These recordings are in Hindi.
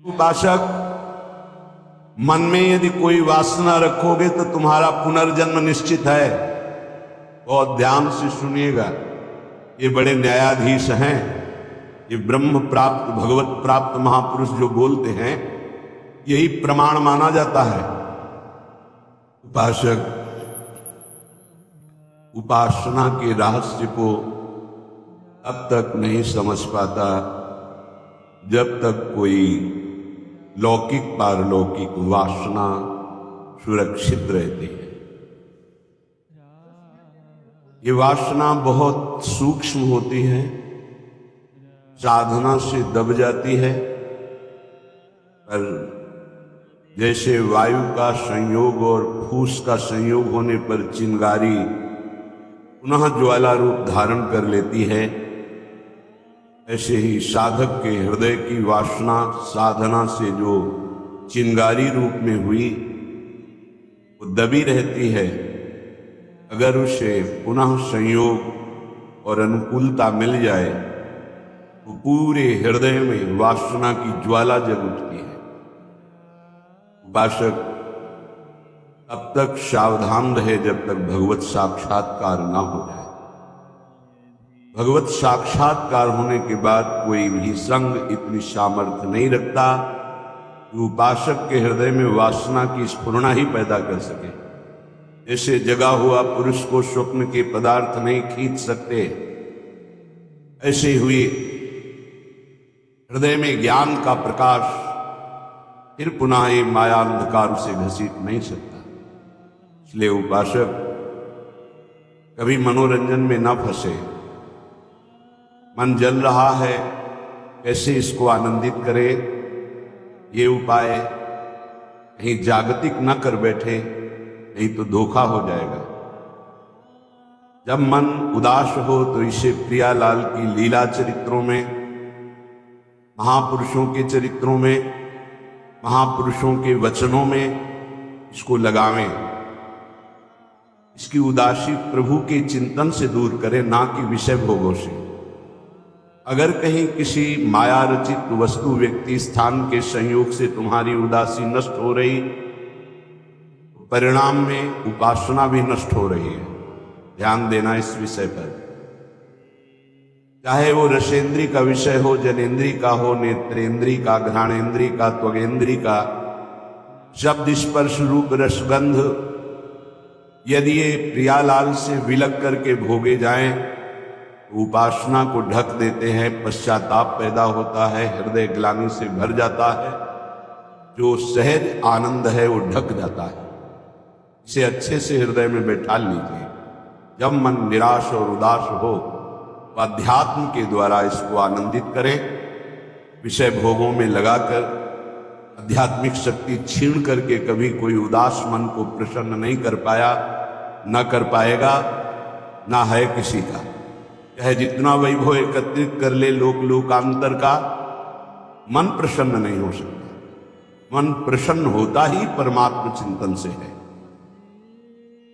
उपासक, मन में यदि कोई वासना रखोगे तो तुम्हारा पुनर्जन्म निश्चित है। बहुत ध्यान से सुनिएगा, ये बड़े न्यायाधीश हैं, ये ब्रह्म प्राप्त भगवत प्राप्त महापुरुष जो बोलते हैं, यही प्रमाण माना जाता है। उपासक उपासना के रहस्य को अब तक नहीं समझ पाता जब तक कोई लौकिक पारलौकिक वासना सुरक्षित रहती है। ये वासना बहुत सूक्ष्म होती है, साधना से दब जाती है, पर जैसे वायु का संयोग और फूस का संयोग होने पर चिंगारी पुनः ज्वाला रूप धारण कर लेती है, ऐसे ही साधक के हृदय की वासना साधना से जो चिंगारी रूप में हुई वो दबी रहती है। अगर उसे पुनः संयोग और अनुकूलता मिल जाए तो पूरे हृदय में वासना की ज्वाला जग उठती है। उपासक अब तक सावधान रहे जब तक भगवत साक्षात्कार न हो जाए। भगवत साक्षात्कार होने के बाद कोई भी संग इतनी सामर्थ्य नहीं रखता कि उपासक के हृदय में वासना की स्फुरना ही पैदा कर सके। जैसे जगा हुआ पुरुष को स्वप्न के पदार्थ नहीं खींच सकते, ऐसे हुए हृदय में ज्ञान का प्रकाश फिर पुनः ये माया अंधकार से घसीट नहीं सकता। इसलिए उपासक कभी मनोरंजन में न फंसे। मन जल रहा है, कैसे इसको आनंदित करे, ये उपाय कहीं जागतिक न कर बैठे, नहीं तो धोखा हो जाएगा। जब मन उदास हो तो इसे प्रियालाल की लीला चरित्रों में, महापुरुषों के चरित्रों में, महापुरुषों के वचनों में इसको लगावें। इसकी उदासी प्रभु के चिंतन से दूर करें, ना कि विषय भोगों से। अगर कहीं किसी माया रचित वस्तु व्यक्ति स्थान के संयोग से तुम्हारी उदासी नष्ट हो रही, तो परिणाम में उपासना भी नष्ट हो रही है। ध्यान देना इस विषय पर। चाहे वो रसेंद्री का विषय हो, जनेन्द्री का हो, नेत्रेंद्री का, घ्राणेन्द्री का, त्वगेंद्री का, शब्द स्पर्श रूप रसगंध यदि ये प्रियालाल से विलग करके भोगे जाएं, उपासना को ढक देते हैं, पश्चाताप पैदा होता है, हृदय ग्लानि से भर जाता है, जो सहज आनंद है वो ढक जाता है। इसे अच्छे से हृदय में बैठा लीजिए। जब मन निराश और उदास हो तो अध्यात्म के द्वारा इसको आनंदित करें। विषय भोगों में लगाकर आध्यात्मिक शक्ति छीन करके कभी कोई उदास मन को प्रसन्न नहीं कर पाया, न कर पाएगा, ना है किसी का। चाहे जितना वैभव एकत्रित कर ले लोक लोकांतर का, मन प्रसन्न नहीं हो सकता। मन प्रसन्न होता ही परमात्मा चिंतन से है।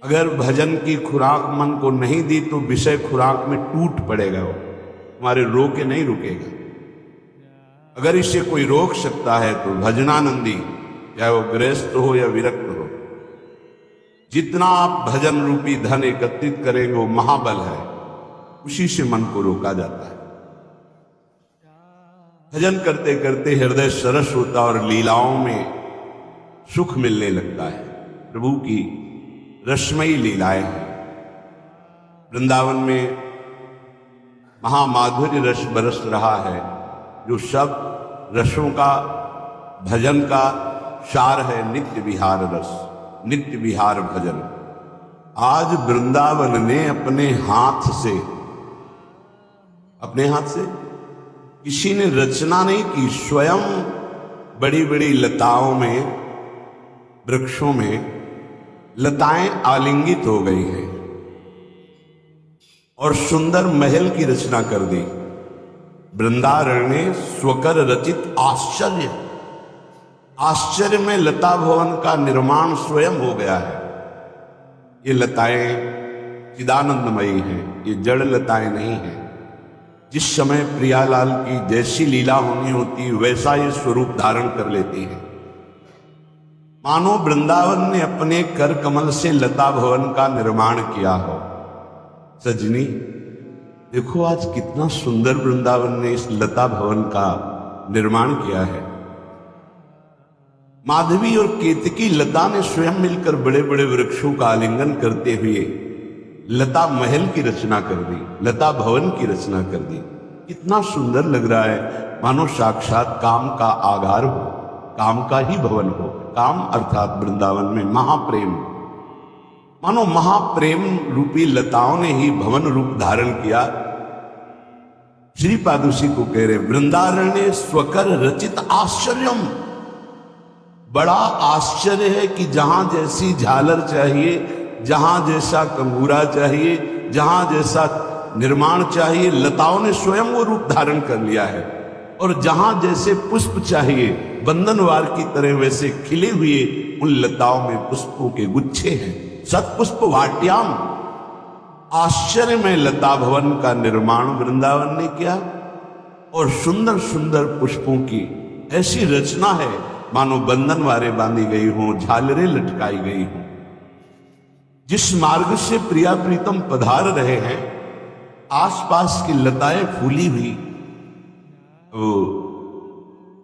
अगर भजन की खुराक मन को नहीं दी तो विषय खुराक में टूट पड़ेगा, वो तुम्हारे रोके नहीं रुकेगा। अगर इसे कोई रोक सकता है तो भजनानंदी, चाहे वो गृहस्थ हो या विरक्त हो, जितना आप भजन रूपी धन एकत्रित करेंगे वो महाबल है, उसी से मन को रोका जाता है। भजन करते करते हृदय सरस होता और लीलाओं में सुख मिलने लगता है। प्रभु की रसमयी लीलाएं हैं। वृंदावन में महामाधुर्य रस बरस रहा है, जो सब रसों का भजन का सार है। नित्य विहार रस, नित्य विहार भजन। आज वृंदावन ने अपने हाथ से किसी ने रचना नहीं की, स्वयं बड़ी बड़ी लताओं में, वृक्षों में लताएं आलिंगित हो गई हैं और सुंदर महल की रचना कर दी। वृंदारण्य ने स्वकर रचित आश्चर्य में लता भवन का निर्माण स्वयं हो गया है। ये लताएं चिदानंदमयी हैं, ये जड़ लताएं नहीं हैं। जिस समय प्रियालाल की जैसी लीला होनी होती वैसा ये स्वरूप धारण कर लेती है। मानो वृंदावन ने अपने कर कमल से लता भवन का निर्माण किया हो। सजनी देखो आज कितना सुंदर वृंदावन ने इस लता भवन का निर्माण किया है। माधवी और केतकी लता ने स्वयं मिलकर बड़े बड़े वृक्षों का आलिंगन करते हुए लता महल की रचना कर दी, लता भवन की रचना कर दी। इतना सुंदर लग रहा है मानो साक्षात काम का आगार हो, काम का ही भवन हो। काम अर्थात वृंदावन में महाप्रेम, मानो महाप्रेम रूपी लताओं ने ही भवन रूप धारण किया। श्रीपाद उसी को कह रहे, वृंदारण्य स्वकर रचित आश्चर्यम। बड़ा आश्चर्य है कि जहां जैसी झालर चाहिए, जहां जैसा कंगूरा चाहिए, जहां जैसा निर्माण चाहिए, लताओं ने स्वयं वो रूप धारण कर लिया है। और जहां जैसे पुष्प चाहिए बंधनवार की तरह वैसे खिले हुए उन लताओं में पुष्पों के गुच्छे हैं। सतपुष्प वाट्याम, आश्चर्य में लता भवन का निर्माण वृंदावन ने किया। और सुंदर सुंदर पुष्पों की ऐसी रचना है मानो बंधनवारें बांधी गई हों, झालरें लटकाई गई हों। जिस मार्ग से प्रिया प्रीतम पधार रहे हैं, आसपास की लताएं फूली हुई, वो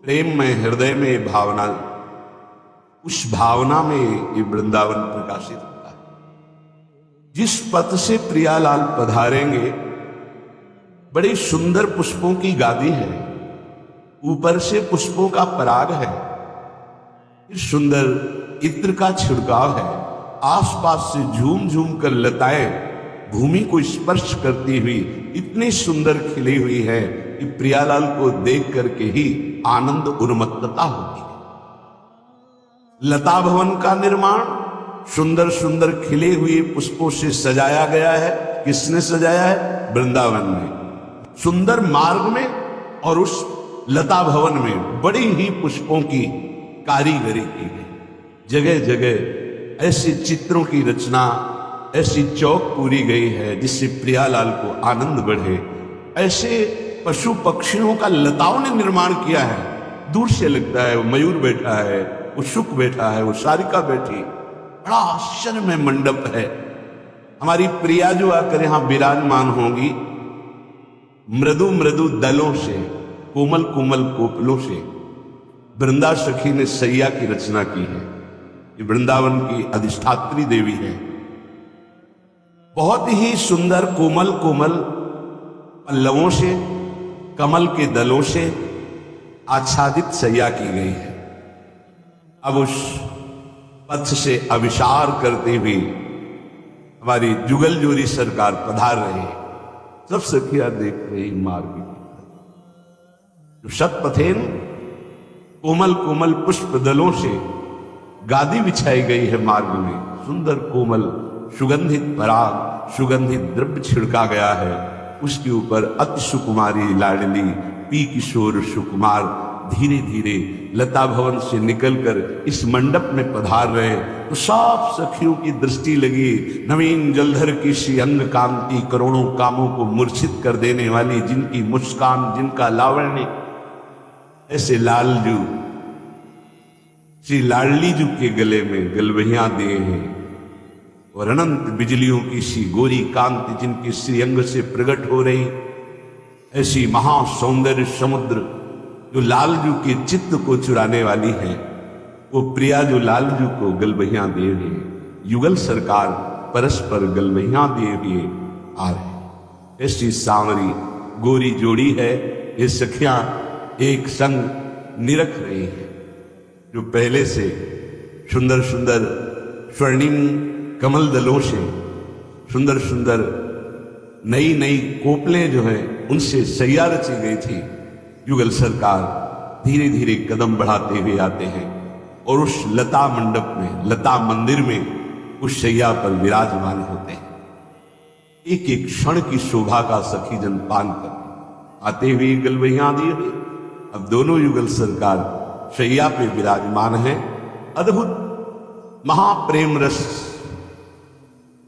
प्रेम में हृदय में भावना, उस भावना में ये वृंदावन प्रकाशित होता है। जिस पथ से प्रियालाल पधारेंगे बड़ी सुंदर पुष्पों की गादी है, ऊपर से पुष्पों का पराग है, सुंदर इत्र का छिड़काव है, आसपास से झूम झूम कर लताएं भूमि को स्पर्श करती हुई इतनी सुंदर खिली हुई है कि प्रियालाल को देख करके ही आनंद उन्मत्तता होती है। लता भवन का निर्माण सुंदर सुंदर खिले हुए पुष्पों से सजाया गया है। किसने सजाया है? वृंदावन में। सुंदर मार्ग में और उस लता भवन में बड़ी ही पुष्पों की कारीगरी की गई। जगह जगह ऐसे चित्रों की रचना, ऐसी चौक पूरी गई है जिससे प्रियालाल को आनंद बढ़े। ऐसे पशु पक्षियों का लताओं ने निर्माण किया है। दूर से लगता है वो मयूर बैठा है, वो शुक बैठा है, वो सारिका बैठी। बड़ा आश्चर्य में मंडप है। हमारी प्रिया जो आकर यहां विराजमान होंगी, मृदु मृदु दलों से, कोमल कोमल कोपलों से वृंदा सखी ने सैया की रचना की है। ये वृंदावन की अधिष्ठात्री देवी है। बहुत ही सुंदर कोमल कोमल पल्लवों से, कमल के दलों से आच्छादित सैया की गई है। अब उस पथ से अभिसार करते हुए हमारी जुगल जोरी सरकार पधार रही है। सब सखियां देख रही मार्ग जो शतपथेन कोमल कोमल पुष्प दलों से गादी बिछाई गई है। मार्ग में सुंदर कोमल सुगंधित पराग, सुगंधित द्रव्य छिड़का गया है। उसके ऊपर अति सुकुमारी लाडली पी किशोर सुकुमार धीरे धीरे लता भवन से निकलकर इस मंडप में पधार रहे। तो सब सखियों की दृष्टि लगी नवीन जलधर की सी अंग कांति, करोड़ों कामों को मूर्छित कर देने वाली, जिनकी मुस्कान, जिनका लावण्य ऐसे लालजू श्री लाडली जू के गले में गलवहियां दिए हैं। और अनंत बिजलियों की सी गोरी कांति जिनकी श्रीअंग से प्रकट हो रही, ऐसी महासौंदर्य समुद्र जो लालजू के चित्त को चुराने वाली है, वो प्रिया जो लालजू को गलवहियां दिए हुए, युगल सरकार परस्पर गलवहियां दिए हुए आ रहे। ऐसी सांवरी गोरी जोड़ी है। ये सखियां एक संग निरख रही है, जो पहले से सुंदर सुंदर स्वर्णिम कमल दलों से, सुंदर सुंदर नई नई कोपलें जो है उनसे सैया रची गई थी। युगल सरकार धीरे धीरे कदम बढ़ाते हुए आते हैं और उस लता मंडप में, लता मंदिर में उस सैया पर विराजमान होते हैं। एक एक क्षण की शोभा का सखी जन पान कर आते हुए गलवहियां दिए हुए अब दोनों युगल सरकार शैया पे विराजमान है। अद्भुत महाप्रेम रस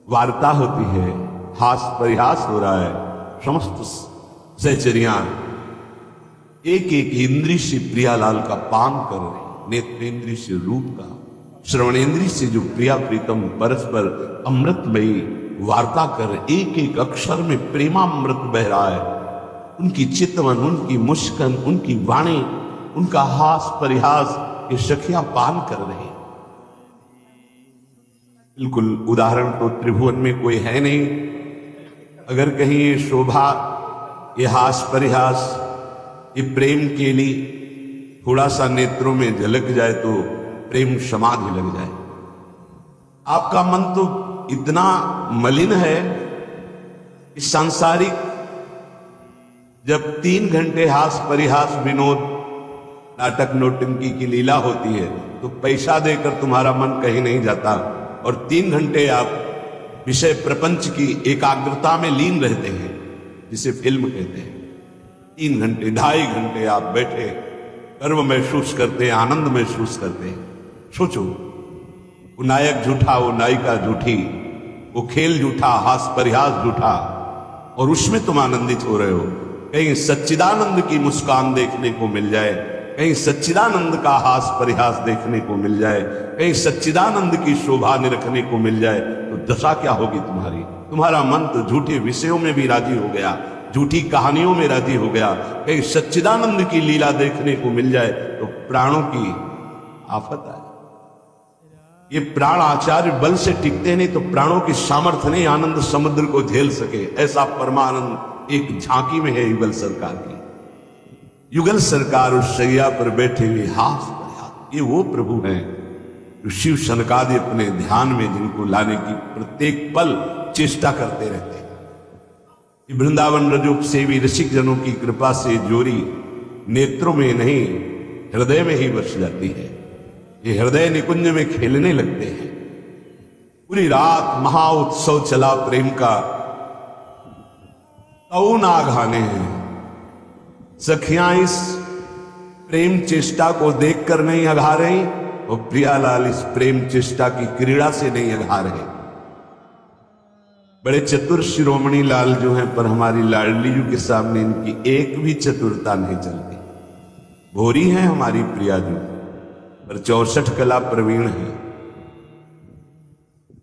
वार्ता होती है, हास परिहास हो रहा है। समस्त सहचरियां एक एक इंद्री से प्रियालाल का पान कर रही, नेत्रेंद्री से रूप का, श्रवणेंद्री से जो प्रिया प्रीतम परस्पर अमृतमयी वार्ता कर, एक एक अक्षर में प्रेमामृत बह रहा है। उनकी चितवन, उनकी मुस्कान, उनकी वाणी, उनका हास परिहास ये सखियां पान कर रही। बिल्कुल उदाहरण तो त्रिभुवन में कोई है नहीं। अगर कहीं ये शोभा, ये हास परिहास, ये प्रेम के लिए थोड़ा सा नेत्रों में झलक जाए तो प्रेम समाधि लग जाए। आपका मन तो इतना मलिन है कि सांसारिक जब 3 घंटे हास परिहास विनोद नाटक नौटंकी की लीला होती है तो पैसा देकर तुम्हारा मन कहीं नहीं जाता, और 3 घंटे आप विषय प्रपंच की एकाग्रता में लीन रहते हैं, जिसे फिल्म कहते हैं। 3 घंटे 2.5 घंटे आप बैठे गर्व महसूस करते हैं, आनंद महसूस करते हैं। सोचो, वो नायक झूठा, वो नायिका झूठी, वो खेल झूठा, हास परिहास झूठा, और उसमें तुम आनंदित हो रहे हो। कहीं सच्चिदानंद की मुस्कान देखने को मिल जाए, कहीं सच्चिदानंद का हास परिहास देखने को मिल जाए, कहीं सच्चिदानंद की शोभा निरखने को मिल जाए, तो दशा क्या होगी तुम्हारी? तुम्हारा मन तो झूठे विषयों में भी राजी हो गया, झूठी कहानियों में राजी हो गया। कहीं सच्चिदानंद की लीला देखने को मिल जाए तो प्राणों की आफत आए। ये प्राण आचार्य बल से टिकते नहीं तो प्राणों की सामर्थ्य नहीं आनंद समुद्र को झेल सके। ऐसा परमानंद एक झांकी में है युगल सरकार की। युगल सरकार उस शैया पर बैठे हुए हास परिहास, ये वो प्रभु हैं जो शिव शनकादि अपने ध्यान में जिनको लाने की प्रत्येक पल चेष्टा करते रहते हैं। वृंदावन रजोप सेवी रसिक जनों की कृपा से जोरी नेत्रों में नहीं हृदय में ही बस जाती है। ये हृदय निकुंज में खेलने लगते हैं। पूरी रात महा उत्सव चला प्रेम का, तऊ ना घाने हैं। सखियां इस प्रेम चेष्टा को देखकर नहीं अघा रही, और प्रियालाल इस प्रेम चेष्टा की क्रीड़ा से नहीं अघा रहे। बड़े चतुर शिरोमणि लाल जो हैं, पर हमारी लाडली जू के सामने इनकी एक भी चतुरता नहीं चलती। भोरी हैं हमारी प्रिया जू, पर 64 कला प्रवीण है।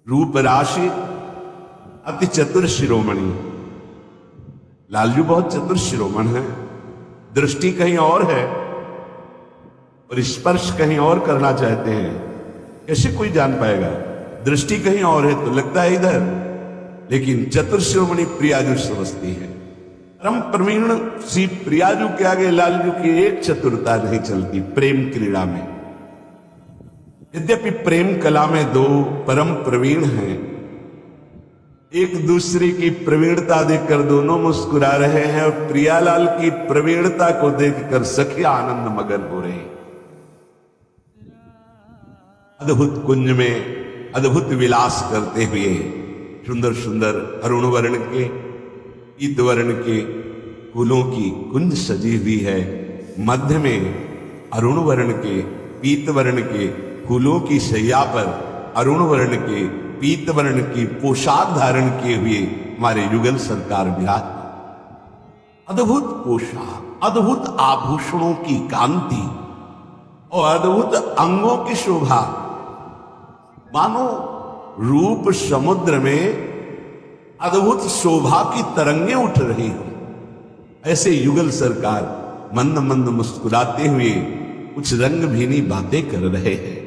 रूप राशि अति चतुर शिरोमणि। लालजू बहुत चतुर शिरोमण है, दृष्टि कहीं और है और स्पर्श कहीं और करना चाहते हैं। कैसे कोई जान पाएगा? दृष्टि कहीं और है तो लगता है इधर, लेकिन चतुर शिरोमणि प्रियाजू समझती है। परम प्रवीण श्री प्रियाजू के आगे लालजू की एक चतुरता नहीं चलती प्रेम क्रीड़ा में। यद्यपि प्रेम कला में दो परम प्रवीण हैं, एक दूसरे की प्रवीणता देखकर दोनों मुस्कुरा रहे हैं, और प्रियालाल की प्रवीणता को देखकर सखिया आनंद मगन हो रहे हैं। अद्भुत कुंज में अद्भुत विलास करते हुए सुंदर सुंदर अरुण वर्ण के पीत वर्ण के फूलों की कुंज सजी हुई है। मध्य में अरुण वर्ण के पीत वर्ण के फूलों की शैया पर अरुण वर्ण के पीत वर्ण की पोशाक धारण किए हुए हमारे युगल सरकार विराज। अद्भुत पोशाक, अद्भुत आभूषणों की कांति और अद्भुत अंगों की शोभा, मानो रूप समुद्र में अद्भुत शोभा की तरंगें उठ रही हो। ऐसे युगल सरकार मंद मंद मुस्कुराते हुए कुछ रंग भीनी बातें कर रहे हैं।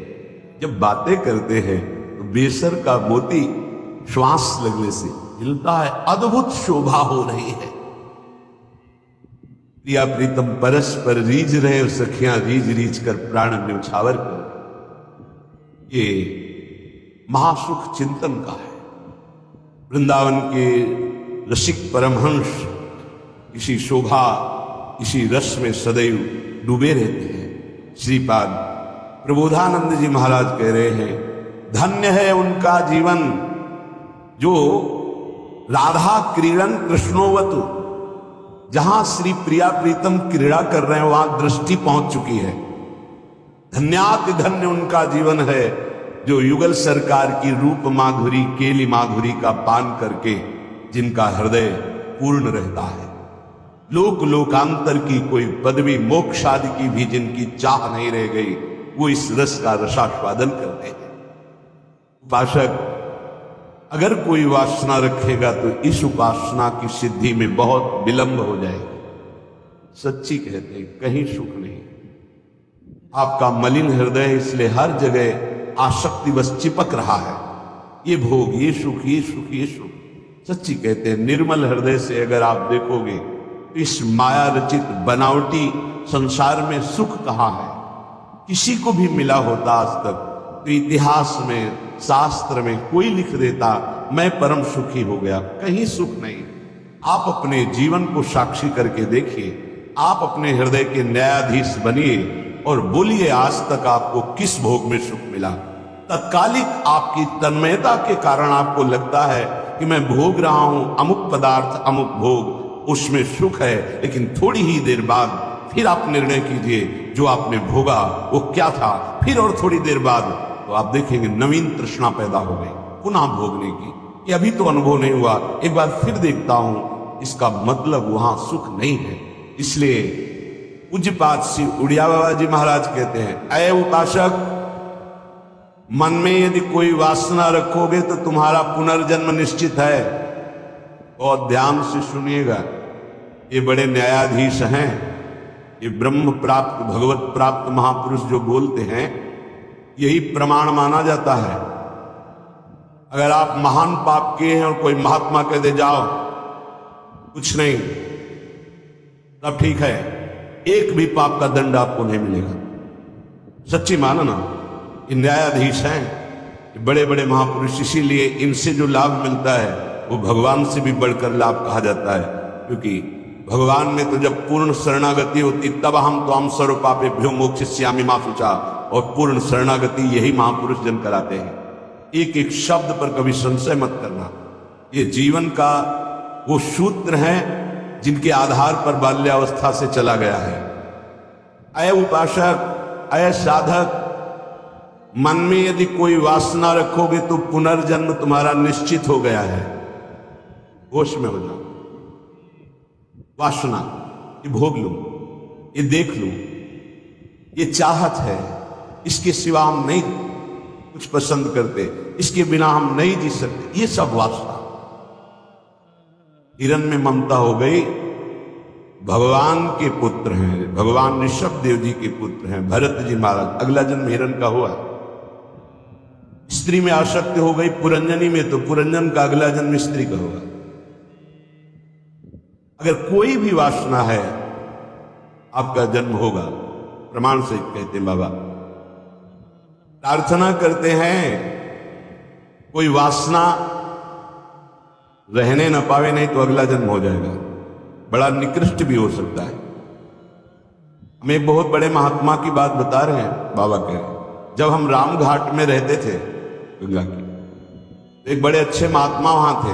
जब बातें करते हैं तो बेसर का मोती श्वास लगने से हिलता है। अद्भुत शोभा हो रही है। प्रिया प्रीतम परस्पर रीझ रहे और सखियां रीझ रीझ कर प्राण न्यौछावर कर। ये महासुख चिंतन का है। वृंदावन के रसिक परमहंस इसी शोभा इसी रस में सदैव डूबे रहते हैं। श्रीपाद प्रबोधानंद जी महाराज कह रहे हैं, धन्य है उनका जीवन जो राधा क्रीड़न कृष्णोवतु, जहां श्री प्रिया प्रीतम क्रीड़ा कर रहे हैं वहां दृष्टि पहुंच चुकी है। धन्याति धन्य उनका जीवन है जो युगल सरकार की रूप माधुरी केली माधुरी का पान करके जिनका हृदय पूर्ण रहता है। लोक लोकांतर की कोई पदवी, मोक्ष आदि की भी जिनकी चाह नहीं रह गई, वो इस रस का रसास्वादन करते हैं। उपासक अगर कोई वासना रखेगा तो इस उपासना की सिद्धि में बहुत विलंब हो जाएगा। सच्ची कहते हैं, कहीं सुख नहीं। आपका मलिन हृदय इसलिए हर जगह आसक्ति बस चिपक रहा है, ये भोग, ये सुख, ये सुख, ये सुख। सच्ची कहते हैं, निर्मल हृदय से अगर आप देखोगे तो इस माया रचित बनावटी संसार में सुख कहाँ है। किसी को भी मिला होता आज तक तो इतिहास में, शास्त्र में कोई लिख देता मैं परम सुखी हो गया, कहीं सुख नहीं। आप अपने जीवन को साक्षी करके देखिए, आप अपने हृदय के न्यायाधीश बनिए और बोलिए आज तक आपको किस भोग में सुख मिला। तत्कालिक आपकी तन्मयता के कारण आपको लगता है कि मैं भोग रहा हूं अमुक पदार्थ, अमुक भोग, उसमें सुख है, लेकिन थोड़ी ही देर बाद फिर आप निर्णय कीजिए जो आपने भोगा वो क्या था, फिर और थोड़ी देर बाद तो आप देखेंगे नवीन तृष्णा पैदा हो गई पुनः भोगने की। ये अभी तो अनुभव नहीं हुआ, एक बार फिर देखता हूं, इसका मतलब वहां सुख नहीं है। इसलिए पूज्यपाद श्री उड़िया बाबा जी महाराज कहते हैं, अय उपासक, मन में यदि कोई वासना रखोगे तो तुम्हारा पुनर्जन्म निश्चित है। और ध्यान से सुनिएगा, ये बड़े न्यायाधीश हैं, ये ब्रह्म प्राप्त, भगवत प्राप्त महापुरुष जो बोलते हैं, यही प्रमाण माना जाता है। अगर आप महान पाप किए हैं और कोई महात्मा कह दे जाओ कुछ नहीं, तब ठीक है, एक भी पाप का दंड आपको नहीं मिलेगा। सच्ची मानो ना, ये न्यायाधीश हैं, ये बड़े बड़े महापुरुष, इसीलिए इनसे जो लाभ मिलता है वो भगवान से भी बढ़कर लाभ कहा जाता है। क्योंकि भगवान में तो जब पूर्ण शरणागति होती तब हम तो हम सर्व पापेभ्यो मोक्षयिष्यामि मा शुचा, और पूर्ण शरणागति यही महापुरुष जन कराते हैं। एक एक शब्द पर कभी संशय मत करना, ये जीवन का वो सूत्र है जिनके आधार पर बाल्यावस्था से चला गया है। अय उपासक, अय साधक, मन में यदि कोई वासना रखोगे तो पुनर्जन्म तुम्हारा निश्चित हो गया है। होश में हो जाओ। वासना, ये भोग लो, ये देख लो, ये चाहत है, इसके सिवा हम नहीं कुछ पसंद करते, इसके बिना हम नहीं जी सकते, ये सब वासना। हिरण में ममता हो गई, भगवान के पुत्र हैं, भगवान ऋषभ देव जी के पुत्र हैं, भरत जी महाराज, अगला जन्म हिरण का हुआ। स्त्री में आसक्ति हो गई पुरंजनी में, तो पुरंजन का अगला जन्म स्त्री का होगा। अगर कोई भी वासना है आपका जन्म होगा, प्रमाण से कहते हैं बाबा। प्रार्थना करते हैं कोई वासना रहने न पावे, नहीं तो अगला जन्म हो जाएगा, बड़ा निकृष्ट भी हो सकता है। हम एक बहुत बड़े महात्मा की बात बता रहे हैं, बाबा कह रहे, जब हम राम घाट में रहते थे गंगा की, तो एक बड़े अच्छे महात्मा वहां थे।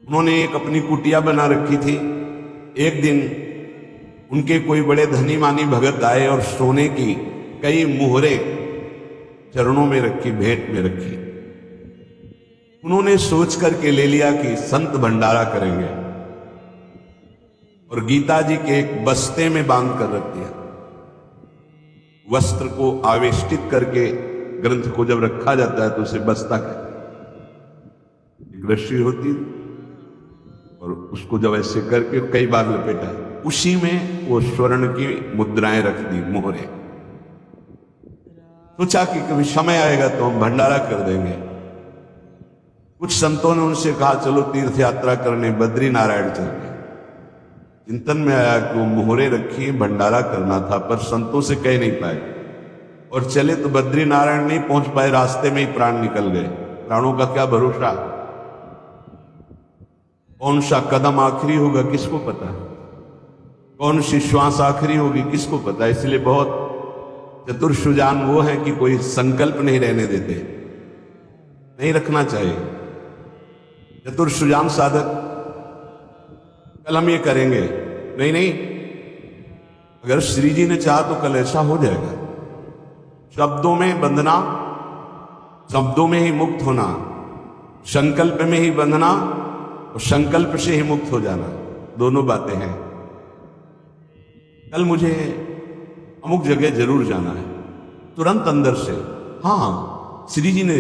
उन्होंने एक अपनी कुटिया बना रखी थी। एक दिन उनके कोई बड़े धनी मानी भगत आए और सोने की कई मुहरे चरणों में रखी, भेंट में रखी। उन्होंने सोच करके ले लिया कि संत भंडारा करेंगे, और गीता जी के एक बस्ते में बांध कर रख दिया। वस्त्र को आवेष्टित करके ग्रंथ को जब रखा जाता है तो उसे बस्ता कहते हैं। एक रस्सी होती और उसको जब ऐसे करके कई बार लपेटा, उसी में वो स्वर्ण की मुद्राएं रख दी, मोहरे। सोचा कि कभी समय आएगा तो हम भंडारा कर देंगे। कुछ संतों ने उनसे कहा चलो तीर्थ यात्रा करने बद्री नारायण चलते। चिंतन में आया कि वो मोहरे रखी, भंडारा करना था, पर संतों से कह नहीं पाए और चले तो बद्री नारायण नहीं पहुंच पाए, रास्ते में ही प्राण निकल गए। प्राणों का क्या भरोसा, कौन सा कदम आखिरी होगा किसको पता, कौन सी श्वास आखिरी होगी किसको पता। इसलिए बहुत चतुर सुजान वो है कि कोई संकल्प नहीं रहने देते, नहीं रखना चाहिए। चतुर सुजान साधक कल हम ये करेंगे, नहीं नहीं, अगर श्री जी ने चाहा तो कल ऐसा हो जाएगा। शब्दों में बंधना, शब्दों में ही मुक्त होना, संकल्प में ही बंधना और संकल्प से ही मुक्त हो जाना, दोनों बातें हैं। कल मुझे अमुक जगह जरूर जाना है, तुरंत अंदर से हाँ श्री जी ने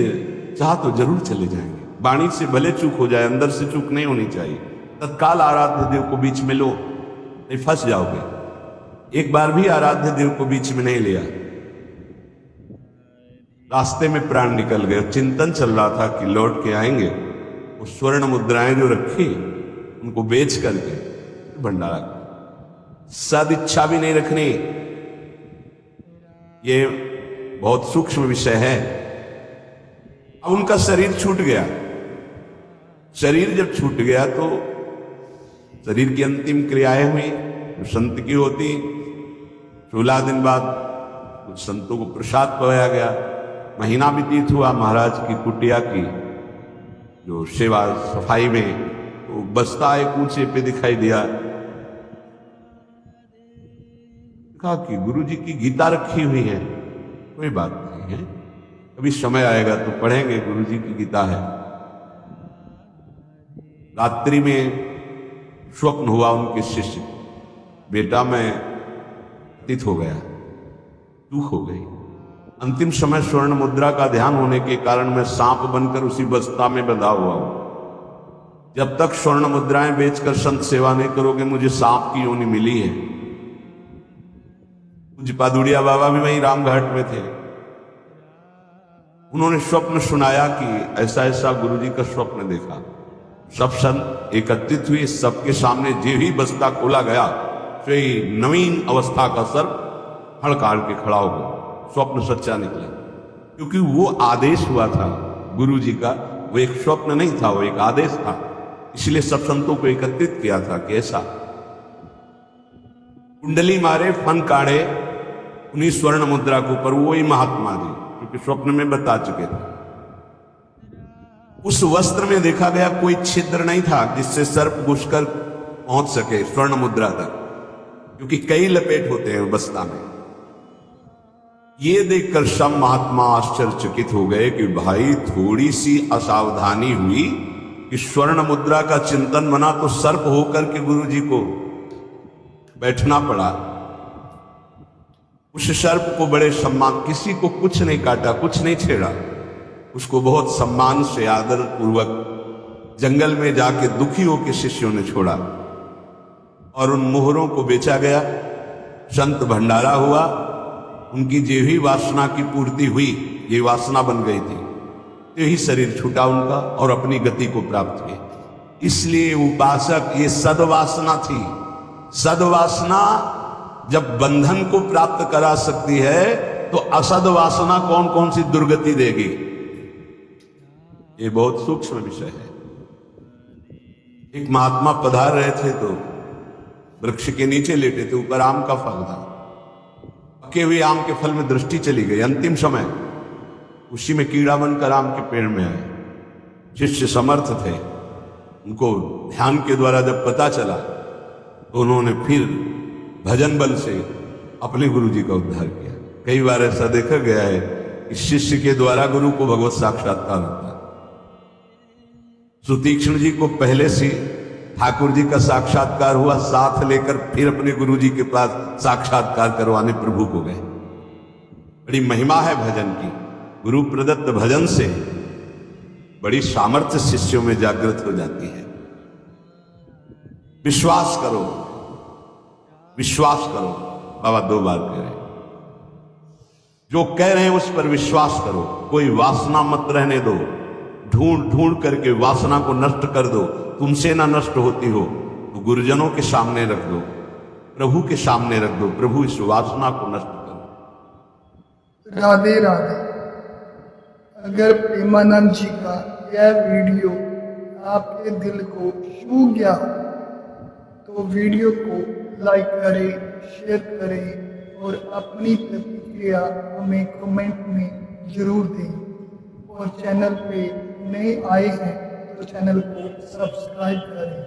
चाहा तो जरूर चले जाएंगे। वाणी से भले चूक हो जाए, अंदर से चूक नहीं होनी चाहिए। तत्काल आराध्य देव को बीच में लो, नहीं फंस जाओगे। एक बार भी आराध्य देव को बीच में नहीं लिया, रास्ते में प्राण निकल गए। चिंतन चल रहा था कि लौट के आएंगे, वो स्वर्ण मुद्राएं जो रखी उनको बेच करके भंडारा, सद इच्छा भी नहीं रखनी। ये बहुत सूक्ष्म विषय है। अब उनका शरीर छूट गया। शरीर जब छूट गया तो शरीर की अंतिम क्रियाएं हुई जो संत की होती। 16 दिन बाद कुछ संतों को प्रसाद पवाया गया। महीना व्यतीत हुआ महाराज की कुटिया की जो सेवा सफाई में, तो बस्ता एक ऊंचे पे दिखाई दिया। कहा कि गुरु जी की गीता रखी हुई है। कोई बात नहीं है, कभी समय आएगा तो पढ़ेंगे, गुरु जी की गीता है। रात्रि में स्वप्न हुआ उनके शिष्य, बेटा मैं व्यतीत हो गया, दुख हो गई। अंतिम समय स्वर्ण मुद्रा का ध्यान होने के कारण मैं सांप बनकर उसी बस्ता में बंधा हुआ हूं। जब तक स्वर्ण मुद्राएं बेचकर संत सेवा नहीं करोगे, मुझे सांप की योनि मिली है। पूज्य पादुड़िया बाबा भी वहीं रामघाट में थे। उन्होंने स्वप्न सुनाया कि ऐसा ऐसा गुरुजी का स्वप्न देखा। सब संत एकत्रित हुए, सबके सामने जो ही बस्ता खोला गया, तो नवीन अवस्था का सर्प हड़काड़ के खड़ा हो गया। स्वप्न सच्चा निकला, क्योंकि वो आदेश हुआ था गुरु जी का। वो एक स्वप्न नहीं था, वो एक आदेश था। इसलिए सब संतों को एकत्रित किया था कि ऐसा कुंडली मारे, फन काढ़े उन्हीं स्वर्ण मुद्रा के ऊपर, वो ही महात्मा जी, क्योंकि स्वप्न में बता चुके थे। उस वस्त्र में देखा गया कोई छिद्र नहीं था जिससे सर्प घुसकर पहुंच सके स्वर्ण मुद्रा तक, क्योंकि कई लपेट होते हैं बस्ता में। ये देखकर सब महात्मा आश्चर्यचकित हो गए कि भाई थोड़ी सी असावधानी हुई कि स्वर्ण मुद्रा का चिंतन बना तो सर्प होकर के गुरु जी को बैठना पड़ा। उस सर्प को बड़े सम्मान, किसी को कुछ नहीं काटा, कुछ नहीं छेड़ा, उसको बहुत सम्मान से आदर पूर्वक जंगल में जाके दुखी होकर शिष्यों ने छोड़ा और उन मोहरों को बेचा गया। संत भंडारा हुआ, उनकी जो ही वासना की पूर्ति हुई, ये वासना बन गई थी, तो ही शरीर छूटा उनका और अपनी गति को प्राप्त किए। इसलिए उपासक, ये सद्वासना थी। सद्वासना जब बंधन को प्राप्त करा सकती है तो असद वासना कौन कौन सी दुर्गति देगी, ये बहुत सूक्ष्म विषय है। एक महात्मा पधार रहे थे तो वृक्ष के नीचे लेटे थे, ऊपर आम का फल था। पके हुए आम के फल में दृष्टि चली गई। अंतिम समय उसी में कीड़ा बनकर आम के पेड़ में आए। शिष्य समर्थ थे, उनको ध्यान के द्वारा जब पता चला तो उन्होंने फिर भजन बल से अपने गुरु जी का उद्धार किया। कई बार ऐसा देखा गया है कि शिष्य के द्वारा गुरु को भगवत साक्षात्कार होता है। सुतीक्ष्ण जी को पहले से ठाकुर जी का साक्षात्कार हुआ, साथ लेकर फिर अपने गुरु जी के पास साक्षात्कार करवाने प्रभु को गए। बड़ी महिमा है भजन की। गुरु प्रदत्त भजन से बड़ी सामर्थ्य शिष्यों में जागृत हो जाती है। विश्वास करो, विश्वास करो, बाबा 2 बार कह रहे हैं। जो कह रहे हैं उस पर विश्वास करो। कोई वासना मत रहने दो, ढूंढ ढूंढ करके वासना को नष्ट कर दो। तुमसे ना नष्ट होती हो तो गुरुजनों के सामने रख दो, प्रभु के सामने रख दो। प्रभु इस वासना को नष्ट करो। राधे राधे। अगर प्रेमानंद जी का यह वीडियो आपके दिल को छू गया हो तो वीडियो को लाइक करें, शेयर करें और अपनी प्रतिक्रिया हमें कमेंट में जरूर दें। और चैनल पे नए आए हैं तो चैनल को सब्सक्राइब करें।